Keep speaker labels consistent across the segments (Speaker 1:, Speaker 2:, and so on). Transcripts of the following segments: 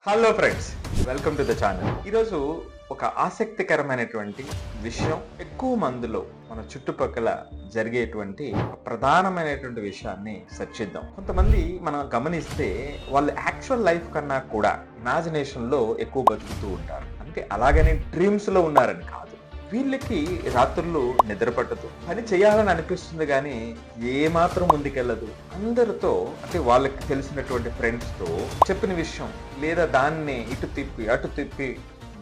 Speaker 1: Hello friends, welcome to the channel. ఈరోజు ఒక ఆసక్తికరమైనటువంటి విషయం, ఎక్కువ మందిలో మన చుట్టుపక్కల జరిగేటువంటి ఒక ప్రధానమైనటువంటి విషయాన్ని చర్చిద్దాం. కొంతమంది మనం గమనిస్తే వాళ్ళు యాక్చువల్ లైఫ్ కన్నా కూడా ఇమాజినేషన్ లో ఎక్కువ బతుకుతూ ఉంటారు. అంటే అలాగనే డ్రీమ్స్ లో ఉన్నారని కాదు. వీళ్ళకి రాత్రులు నిద్ర పట్టదు, పని చేయాలని అనిపిస్తుంది కానీ ఏమాత్రం ముందుకెళ్ళదు. అందరితో అంటే వాళ్ళకి తెలిసినటువంటి ఫ్రెండ్స్ తో చెప్పిన విషయం లేదా దాన్ని ఇటు తిప్పి అటు తిప్పి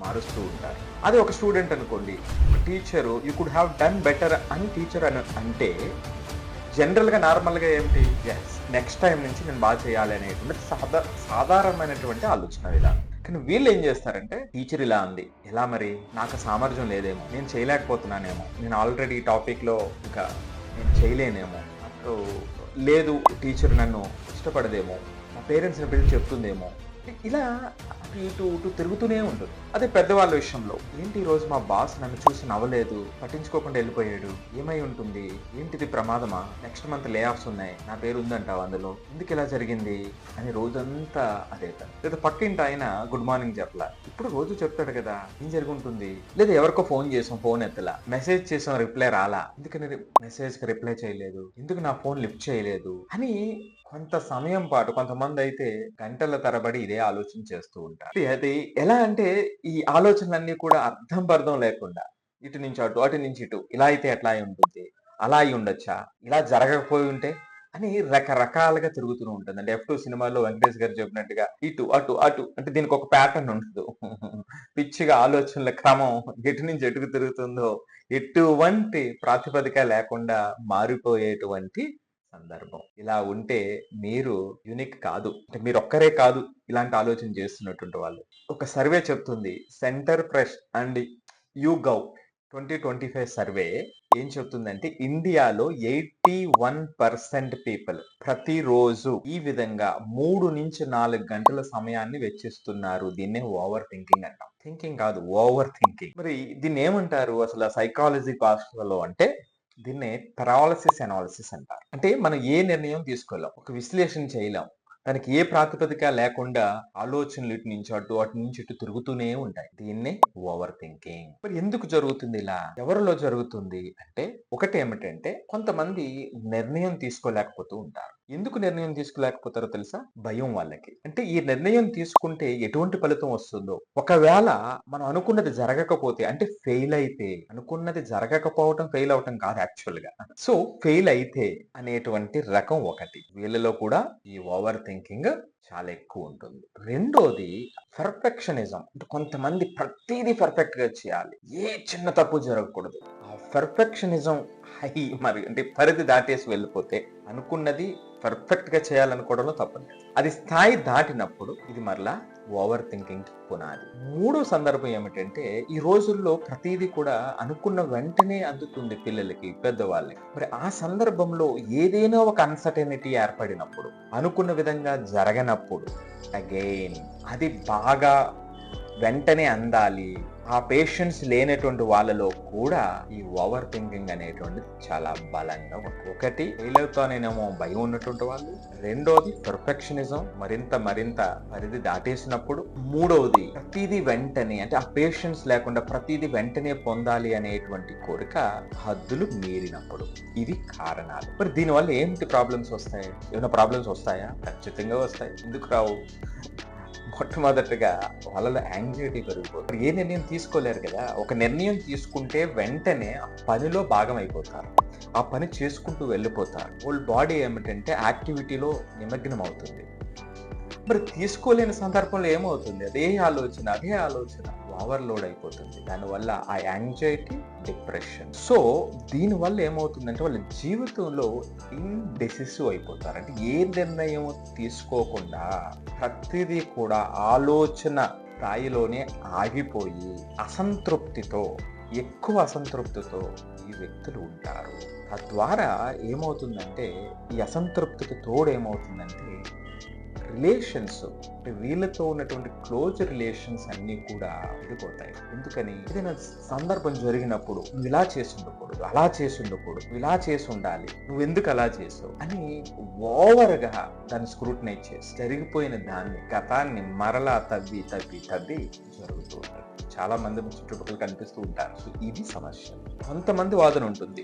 Speaker 1: మారుస్తూ ఉంటారు. అదే ఒక స్టూడెంట్ అనుకోండి, teacher you could have done better అని టీచర్ అని అంటే జనరల్ గా నార్మల్ గా ఏమిటి, ఎస్ నెక్స్ట్ టైం నుంచి నేను బాగా చేయాలి అనేటువంటి సాధారణమైనటువంటి ఆలోచన విధానం. కానీ వీళ్ళు ఏం చేస్తారంటే, టీచర్ ఇలా అంది, ఎలా మరి నాకు సామర్థ్యం లేదేమో, నేను చేయలేకపోతున్నానేమో, నేను ఆల్రెడీ ఈ టాపిక్ లో ఇంకా నేను చేయలేనేమో, నాకు లేదు, టీచర్ నన్ను ఇష్టపడదేమో, మా పేరెంట్స్ని పిలిచి చెప్తుందేమో, ఇలా ఇటు ఇటు తిరుగుతూనే ఉంటుంది. అదే పెద్దవాళ్ళ విషయంలో, ఏంటి ఈ రోజు మా బాస్ నన్ను చూసి నవ్వలేదు, పట్టించుకోకుండా వెళ్ళిపోయాడు, ఏమై ఉంటుంది, ఏంటిది ప్రమాదమా, నెక్స్ట్ మంత్ లే ఆఫ్స్ ఉన్నాయి, నా పేరు ఉందంటావు అందులో, ఎందుకు ఇలా జరిగింది అని రోజంతా అదే. లేదా పక్కింటి ఆయన గుడ్ మార్నింగ్ చెప్పలా, ఇప్పుడు రోజు చెప్తాడు కదా, ఏం జరుగుతుంది. లేదా ఎవరికో ఫోన్ చేసాం, ఫోన్ ఎత్తలా, మెసేజ్ చేసాం, రిప్లై రాలా, ఎందుకని మెసేజ్ కి రిప్లై చేయలేదు, ఎందుకు నా ఫోన్ లిఫ్ట్ చేయలేదు అని కొంత సమయం పాటు, కొంతమంది అయితే గంటల తరబడి ఇదే ఆలోచన చేస్తూ ఉంటారు. అది ఎలా అంటే, ఈ ఆలోచనలన్నీ కూడా అర్థం పర్థం లేకుండా ఇటు నుంచి అటు, అటు నుంచి ఇటు, ఇలా అయితే ఎట్లా అయి ఉంటుంది, అలా అయి ఉండొచ్చా, ఇలా జరగకపోయి ఉంటే అని రకరకాలుగా తిరుగుతూ ఉంటుంది. అంటే F2 సినిమాలో వెంకటేష్ గారు చెప్పినట్టుగా ఇటు అటు అటు, అంటే దీనికి ఒక ప్యాటర్న్ ఉండదు. పిచ్చిగా ఆలోచనల క్రమం ఎటు నుంచి ఎటుకు తిరుగుతుందో ఎటువంటి ప్రాతిపదిక లేకుండా మారిపోయేటువంటి సందర్భం. ఇలా ఉంటే మీరు యూనిక్ కాదు, అంటే మీరు ఒక్కరే కాదు ఇలాంటి ఆలోచన చేస్తున్నటువంటి వాళ్ళు. ఒక సర్వే చెప్తుంది, సెంటర్ ఫ్రెష్ అండ్ యూగవ్ 2025 సర్వే ఏం చెప్తుందంటే, ఇండియాలో 81% పీపుల్ ప్రతిరోజు ఈ విధంగా 3 నుంచి 4 గంటల సమయాన్ని వెచ్చిస్తున్నారు. దీన్నే ఓవర్ థింకింగ్ అంటాం. థింకింగ్ కాదు, ఓవర్ థింకింగ్. మరి దీన్ని ఏమంటారు అసలు సైకాలజీ భాషలో అంటే, దీన్నే పెరాలసిస్ అనాలిసిస్ అంటారు. అంటే మనం ఏ నిర్ణయం తీసుకోలేం, ఒక విశ్లేషణ చేయలేం, దానికి ఏ ప్రాతిపదిక లేకుండా ఆలోచనలు ఇటు నుంచి అటు, అటు నుంచి ఇటు తిరుగుతూనే ఉంటాయి. దీన్నే ఓవర్ థింకింగ్. మరి ఎందుకు జరుగుతుంది ఇలా, ఎవరిలో జరుగుతుంది అంటే, ఒకటి ఏమిటంటే, కొంతమంది నిర్ణయం తీసుకోలేకపోతూ ఉంటారు. ఎందుకు నిర్ణయం తీసుకోలేకపోతారో తెలుసా? భయం వాళ్ళకి. అంటే ఈ నిర్ణయం తీసుకుంటే ఎటువంటి ఫలితం వస్తుందో, ఒకవేళ మనం అనుకున్నది జరగకపోతే, అంటే ఫెయిల్ అయితే, అనుకున్నది జరగకపోవటం ఫెయిల్ అవటం కాదు యాక్చువల్ గా, సో ఫెయిల్ అయితే అనేటువంటి రకం ఒకటి. వీళ్ళలో కూడా ఈ ఓవర్ థింకింగ్ చాలా ఎక్కువ ఉంటుంది. రెండోది పర్ఫెక్షనిజం. అంటే కొంతమంది ప్రతిదీ పర్ఫెక్ట్ గా చేయాలి, ఏ చిన్న తప్పు జరగకూడదు. ఆ పర్ఫెక్షనిజం హై మరి అంటే పరిధి దాటేసి వెళ్ళిపోతే, అనుకున్నది పర్ఫెక్ట్ గా చేయాలనుకోవడంలో తప్పలేదు. అది స్థాయి దాటినప్పుడు ఇది మరలా ఓవర్ థింకింగ్ పునాది. మూడో సందర్భం ఏమిటంటే, ఈ రోజుల్లో ప్రతిదీ కూడా అనుకున్న వెంటనే అందుతుంది పిల్లలకి, పెద్దవాళ్ళకి. మరి ఆ సందర్భంలో ఏదైనా ఒక అన్సర్టెనిటీ ఏర్పడినప్పుడు, అనుకున్న విధంగా జరగనప్పుడు, అగైన్ అది బాగా వెంటనే అందాలి, ఆ పేషెన్స్ లేనటువంటి వాళ్ళలో కూడా ఈ ఓవర్ థింకింగ్ అనేటువంటిది చాలా బలంగా ఉంటుంది. ఒకటి ఫెయిల్ అవుతానేమో భయం ఉన్నటువంటి వాళ్ళు, రెండోది పర్ఫెక్షనిజం మరింత పరిధి దాటేసినప్పుడు, మూడవది ప్రతిదీ వెంటనే, అంటే ఆ పేషెన్స్ లేకుండా ప్రతిదీ వెంటనే పొందాలి అనేటువంటి కోరిక హద్దులు మీరినప్పుడు. ఇవి కారణాలు. మరి దీనివల్ల ఏంటి ప్రాబ్లమ్స్ వస్తాయి? ఏమైనా ప్రాబ్లమ్స్ వస్తాయా? ఖచ్చితంగా వస్తాయి. ఎందుకు రావు? మొట్టమొదటిగా వాళ్ళలో యాంగ్జైటీ పెరిగిపోతుంది. ఏ నిర్ణయం తీసుకోలేరు కదా. ఒక నిర్ణయం తీసుకుంటే వెంటనే ఆ పనిలో భాగం అయిపోతారు, ఆ పని చేసుకుంటూ వెళ్ళిపోతారు. వాళ్ళ బాడీ ఏమిటంటే యాక్టివిటీలో నిమగ్నం అవుతుంది. మరి తీసుకోలేని సందర్భంలో ఏమవుతుంది, అదే ఆలోచన ఓవర్లోడ్ అయిపోతుంది. దానివల్ల ఆ యాంగ్జైటీ, డిప్రెషన్. సో దీనివల్ల ఏమవుతుందంటే, వాళ్ళ జీవితంలో ఇండెసిసివ్ అయిపోతారు. అంటే ఏ నిర్ణయం తీసుకోకుండా ప్రతిదీ కూడా ఆలోచన స్థాయిలోనే ఆగిపోయి ఎక్కువ అసంతృప్తితో ఈ వ్యక్తులు ఉంటారు. తద్వారా ఏమవుతుందంటే, ఈ అసంతృప్తికి తోడు ఏమవుతుందంటే రిలేషన్స్, వీళ్ళతో ఉన్నటువంటి క్లోజ్ రిలేషన్స్ అన్నీ కూడా విడిపోతాయి. ఎందుకని? ఏదైనా సందర్భం జరిగినప్పుడు నువ్వు ఇలా చేసి ఉండకూడదు, అలా చేసి ఉండకూడదు, నువ్వు ఇలా చేసి ఉండాలి, నువ్వు ఎందుకు అలా చేసావు అని ఓవర్గా దాన్ని స్క్రూటనైజ్ చేసి జరిగిపోయిన దాన్ని, గతాన్ని మరలా తవ్వి తవ్వి తవ్వి జరుగుతూ ఉంటాయి. చాలా మంది చుట్టుపక్కల కనిపిస్తూ ఉంటారు. సో ఇది సమస్య. కొంతమంది వాదన ఉంటుంది,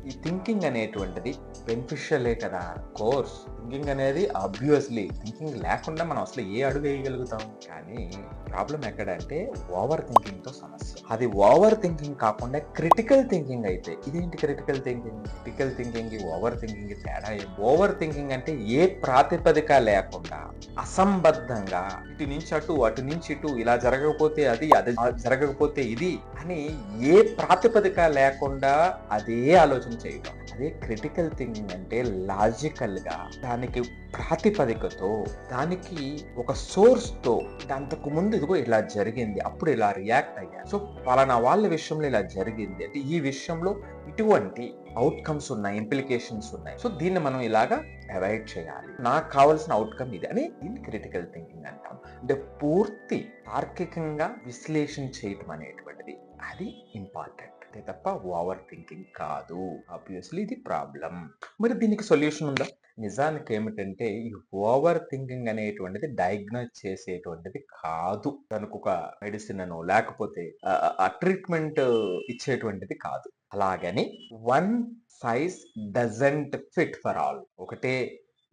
Speaker 1: ఈ థింకింగ్ అనేటువంటిది బెనిఫిషియలే కదా. కోర్స్ థింకింగ్ అనేది ఆబ్వియస్లీ, థింకింగ్ లేకుండా మనం అసలు ఏ అడుగు వేయగలుగుతాం. కానీ ప్రాబ్లం ఎక్కడ అంటే ఓవర్ థింకింగ్ తో సమస్య. అది ఓవర్ థింకింగ్ కాకుండా క్రిటికల్ థింకింగ్ అయితే, ఇదేంటి critical thinking? Critical thinking over thinking తేడా ఏం? ఓవర్ థింకింగ్ అంటే ఏ ప్రాతిపదిక లేకుండా అసంబద్ధంగా ఇటు నుంచి అటు, అటు నుంచి ఇటు, ఇలా జరగకపోతే అది, అది జరగకపోతే ఇది అని ఏ ప్రాతిపదిక లేకుండా అదే ఆలోచన చేయడం. అదే క్రిటికల్ థింకింగ్ అంటే లాజికల్ గా, దానికి ప్రాతిపదికతో, దానికి ఒక సోర్స్ తో, అంతకు ముందు ఇదిగో ఇలా జరిగింది, అప్పుడు ఇలా రియాక్ట్ అయ్యా, సో పలానా వాళ్ళ విషయంలో ఇలా జరిగింది అంటే ఈ విషయంలో ఇటువంటి అవుట్కమ్స్ ఉన్నాయి, ఇంప్లికేషన్స్ ఉన్నాయి, సో దీన్ని మనం ఇలాగా అవాయిడ్ చేయాలి, నాకు కావాల్సిన అవుట్కమ్ ఇది అని దీన్ని క్రిటికల్ థింకింగ్ అంటాం. అంటే పూర్తి తార్కికంగా విశ్లేషణ చేయటం అనేటువంటిది అది ఇంపార్టెంట్ తప్ప ఓవర్ థింకింగ్ కాదు. ఆబ్వియస్లీ ఇది ప్రాబ్లం. మరి దీనికి సొల్యూషన్ ఉందా? నిజానికి ఏమిటంటే ఈ ఓవర్ థింకింగ్ అనేటువంటిది డయాగ్నోజ్ చేసేటువంటిది కాదు. దానికి ఒక మెడిసిన్ అనో లేకపోతే ఆ ట్రీట్మెంట్ ఇచ్చేటువంటిది కాదు. అలాగని one size doesn't fit for all, ఒకటే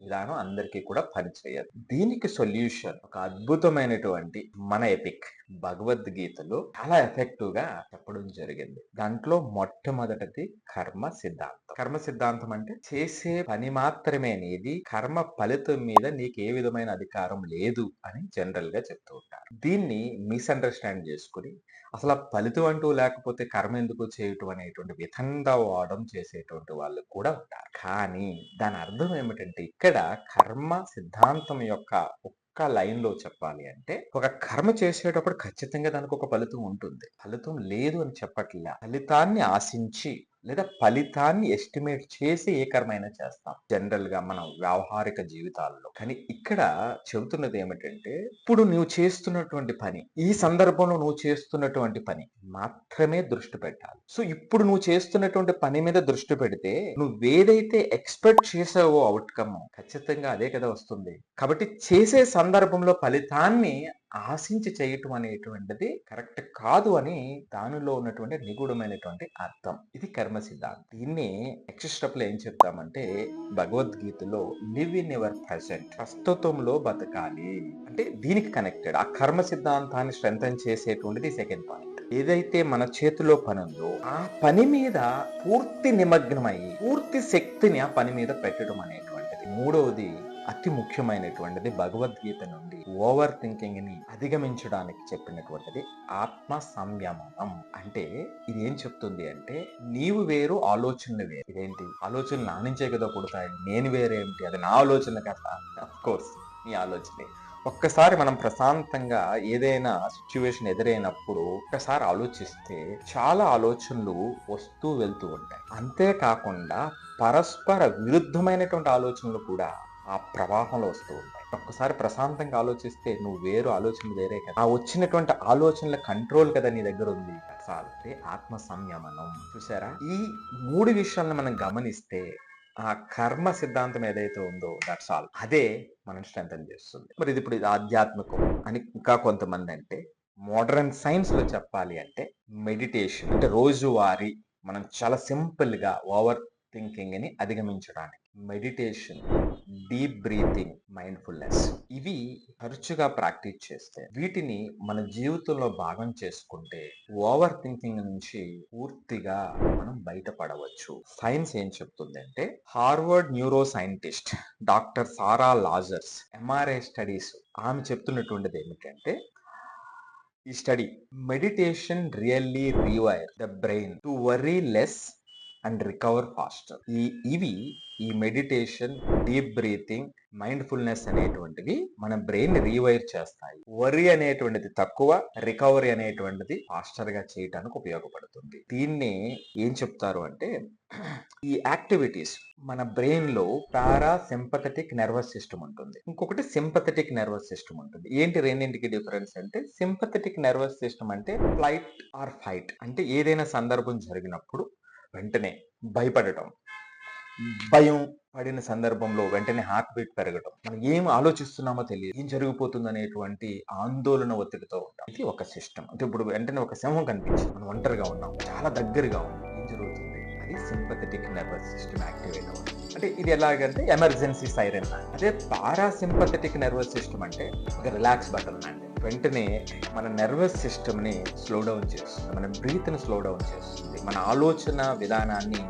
Speaker 1: విధానం అందరికీ కూడా పనిచేయదు. దీనికి సొల్యూషన్ ఒక అద్భుతమైనటువంటి మన ఎపిక్ భగవద్గీతలో చాలా ఎఫెక్టివ్ గా చెప్పడం జరిగింది. దాంట్లో మొట్టమొదటిది కర్మ సిద్ధాంతం. కర్మ సిద్ధాంతం అంటే చేసే పని మాత్రమే నీది, కర్మ ఫలితం మీద నీకు ఏ విధమైన అధికారం లేదు అని జనరల్ గా చెప్తూ ఉంటారు. దీన్ని మిస్అండర్స్టాండ్ చేసుకుని అసలు ఆ ఫలితం అంటూ లేకపోతే కర్మ ఎందుకు చేయటం అనేటువంటి విధంగా వాదం చేసేటువంటి వాళ్ళు కూడా ఉంటారు. కానీ దాని అర్థం ఏమిటంటే ఇక్కడ కర్మ సిద్ధాంతం యొక్క ఒక్క లైన్ లో చెప్పాలి అంటే, ఒక కర్మ చేసేటప్పుడు ఖచ్చితంగా దానికి ఒక ఫలితం ఉంటుంది. ఫలితం లేదు అని చెప్పట్లే, ఫలితాన్ని ఆశించి లేదా ఫలితాన్ని ఎస్టిమేట్ చేసి ఏ కర్మైనా చేస్తాం జనరల్ గా మనం వ్యావహారిక జీవితాల్లో. కానీ ఇక్కడ చెబుతున్నది ఏమిటంటే, ఇప్పుడు నువ్వు చేస్తున్నటువంటి పని, ఈ సందర్భంలో నువ్వు చేస్తున్నటువంటి పని మాత్రమే దృష్టి పెట్టాలి. సో ఇప్పుడు నువ్వు చేస్తున్నటువంటి పని మీద దృష్టి పెడితే నువ్వేదైతే ఎక్స్పెక్ట్ చేసావో అవుట్కమ్ ఖచ్చితంగా అదే కదా వస్తుంది. కాబట్టి చేసే సందర్భంలో ఫలితాన్ని ఆశించి చేయటం అనేటువంటిది కరెక్ట్ కాదు అని దానిలో ఉన్నటువంటి నిగూఢమైనటువంటి అర్థం. ఇది కర్మ సిద్ధాంతం. దీన్ని నెక్స్ట్ స్టెప్ లో ఏం చెప్తామంటే, భగవద్గీతలో లివ్ ఇన్ యువర్ ప్రెసెంట్, ప్రస్తుతంలో బతకాలి అంటే దీనికి కనెక్టెడ్. ఆ కర్మ సిద్ధాంతాన్ని స్ట్రెంథెన్ చేసేటువంటిది సెకండ్ పాయింట్. ఏదైతే మన చేతిలో పని ఉందో ఆ పని మీద పూర్తి నిమగ్నమై పూర్తి శక్తిని ఆ పని మీద పెట్టడం అనేటువంటిది. మూడవది అతి ముఖ్యమైనటువంటిది భగవద్గీత నుండి ఓవర్ థింకింగ్ ని అధిగమించడానికి చెప్పినటువంటిది ఆత్మ సంయమనం. అంటే ఇది ఏం చెప్తుంది అంటే, నీవు వేరు ఆలోచనలు వేరు. ఇదేంటి ఆలోచనలు నా నుంచే కదా పుడతాయి, నేను వేరేంటి, అది నా ఆలోచన కదా. అఫ్ కోర్స్ నీ ఆలోచనే. ఒక్కసారి మనం ప్రశాంతంగా ఏదైనా సిచ్యువేషన్ ఎదురైనప్పుడు ఒక్కసారి ఆలోచిస్తే చాలా ఆలోచనలు వస్తూ వెళ్తూ ఉంటాయి. అంతేకాకుండా పరస్పర విరుద్ధమైనటువంటి ఆలోచనలు కూడా ఆ ప్రవాహంలో వస్తూ ఉంటాయి. ఒక్కసారి ప్రశాంతంగా ఆలోచిస్తే నువ్వు వేరు, ఆలోచన వేరే కదా. ఆ వచ్చినటువంటి ఆలోచనల కంట్రోల్ కదా నీ దగ్గర ఉంది. అంటే ఆత్మ సంయమనం. చూసారా, ఈ మూడు విషయాలను మనం గమనిస్తే ఆ కర్మ సిద్ధాంతం ఏదైతే ఉందో దట్స్ ఆల్, అదే మనం స్ట్రెంథెన్ చేస్తుంది. మరి ఇది ఇప్పుడు ఇది ఆధ్యాత్మికం అని ఇంకా కొంతమంది అంటే, మోడర్న్ సైన్స్ లో చెప్పాలి అంటే మెడిటేషన్. అంటే రోజువారీ మనం చాలా సింపుల్ గా ఓవర్ థింకింగ్ ని అధిగమించడానికి మెడిటేషన్, డీప్ బ్రీతింగ్, మైండ్ఫుల్నెస్, ఇవి తరచుగా ప్రాక్టీస్ చేస్తే, వీటిని మన జీవితంలో భాగం చేసుకుంటే ఓవర్ థింకింగ్ నుంచి పూర్తిగా మనం బయటపడవచ్చు. సైన్స్ ఏం చెప్తుంది అంటే, Harvard neuro scientist doctor Sara Lazar's MRI studies ఆమె చెప్తున్నటువంటిది ఏమిటంటే, ఈ study meditation really rewire the brain to worry less and recover faster. ఇవి ఈ మెడిటేషన్, డీప్ బ్రీతింగ్, మైండ్ఫుల్నెస్ అనేటువంటివి మన బ్రెయిన్ రీవైర్ చేస్తాయి. వరి అనేటువంటిది తక్కువ, రికవరీ అనేటువంటిది ఫాస్టర్ గా చేయడానికి ఉపయోగపడుతుంది. దీన్ని ఏం చెప్తారు అంటే, ఈ యాక్టివిటీస్ మన బ్రెయిన్ లో పారాసింపథెటిక్ నర్వస్ సిస్టమ్ ఉంటుంది, ఇంకొకటి సింపథెటిక్ నర్వస్ సిస్టమ్ ఉంటుంది. ఏంటి రెండింటికి డిఫరెన్స్ అంటే, సింపథెటిక్ నర్వస్ సిస్టమ్ అంటే ఫ్లైట్ ఆర్ ఫైట్, అంటే ఏదైనా సందర్భం జరిగినప్పుడు వెంటనే భయపడటం, భయం పడిన సందర్భంలో వెంటనే హార్ట్ బీట్ పెరగటం, మనం ఏం ఆలోచిస్తున్నామో తెలియదు, ఏం జరిగిపోతుంది అనేటువంటి ఆందోళన ఒత్తిడితో ఉంటాం. ఇది ఒక సిస్టమ్. అంటే ఇప్పుడు వెంటనే ఒక సింహం కనిపించింది, మనం ఒంటరిగా ఉన్నాం, చాలా దగ్గరగా ఉన్నాం, ఏం జరుగుతుంది, అది సింపథెటిక్ నర్వస్ సిస్టమ్ యాక్టివేట్ అవుతుంది. అంటే ఇది ఎలాగంటే ఎమర్జెన్సీ సైరన్. అదే పారాసింపథెటిక్ నర్వస్ సిస్టమ్ అంటే ఒక రిలాక్స్ బటన్ అండి. వెంటనే మన నర్వస్ సిస్టమ్ ని స్లో డౌన్ చేస్తుంది, మన బ్రీత్ ని స్లో డౌన్ చేస్తుంది, మన ఆలోచన విధానాన్ని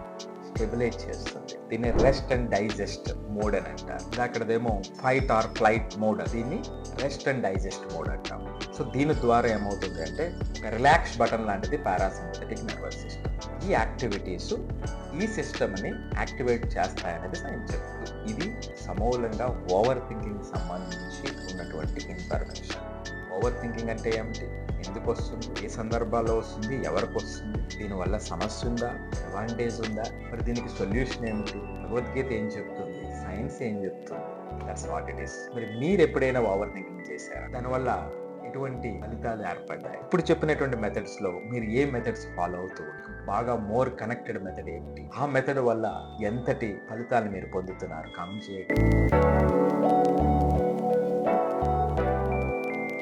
Speaker 1: స్టెబిలైజ్ చేస్తుంది. దీన్ని రెస్ట్ అండ్ డైజెస్ట్ మోడ్ అని అంటారు. అక్కడదేమో ఫైట్ ఆర్ ఫ్లైట్ మోడ్, దీన్ని రెస్ట్ అండ్ డైజెస్ట్ మోడ్ అంటాం. సో దీని ద్వారా ఏమవుతుంది అంటే, ఒక రిలాక్స్ బటన్ లాంటిది పారాసింపథెటిక్ నర్వస్ సిస్టమ్. ఈ యాక్టివిటీస్ ఈ సిస్టమ్ని యాక్టివేట్ చేస్తాయనేది సైన్స్ చెప్తుంది. ఇది సమూలంగా ఓవర్ థింకింగ్ సంబంధించి ఉన్నటువంటి ఇన్ఫర్మేషన్. ఓవర్ థింకింగ్ అంటే ఏమిటి, ఎందుకు వస్తుంది, ఏ సందర్భాల్లో వస్తుంది, ఎవరికి వస్తుంది, దీనివల్ల సమస్య ఉందా, అడ్వాంటేజ్ ఉందా, మరి దీనికి సొల్యూషన్ ఏమిటి, భగవద్గీత ఏం చెప్తుంది, సైన్స్ ఏం చెప్తుంది, దట్స్ వాట్ ఇట్ ఈస్. మరి మీరు ఎప్పుడైనా ఓవర్ థింకింగ్ చేశారా, దానివల్ల ఎటువంటి ఫలితాలు ఏర్పడ్డాయి? ఇప్పుడు చెప్పినటువంటి మెథడ్స్ లో మీరు ఏ మెథడ్స్ ఫాలో అవుతూ బాగా మోర్ కనెక్టెడ్ మెథడ్ ఏమిటి, ఆ మెథడ్ వల్ల ఎంతటి ఫలితాలు మీరు పొందుతున్నారు, కామెంట్ చేయండి.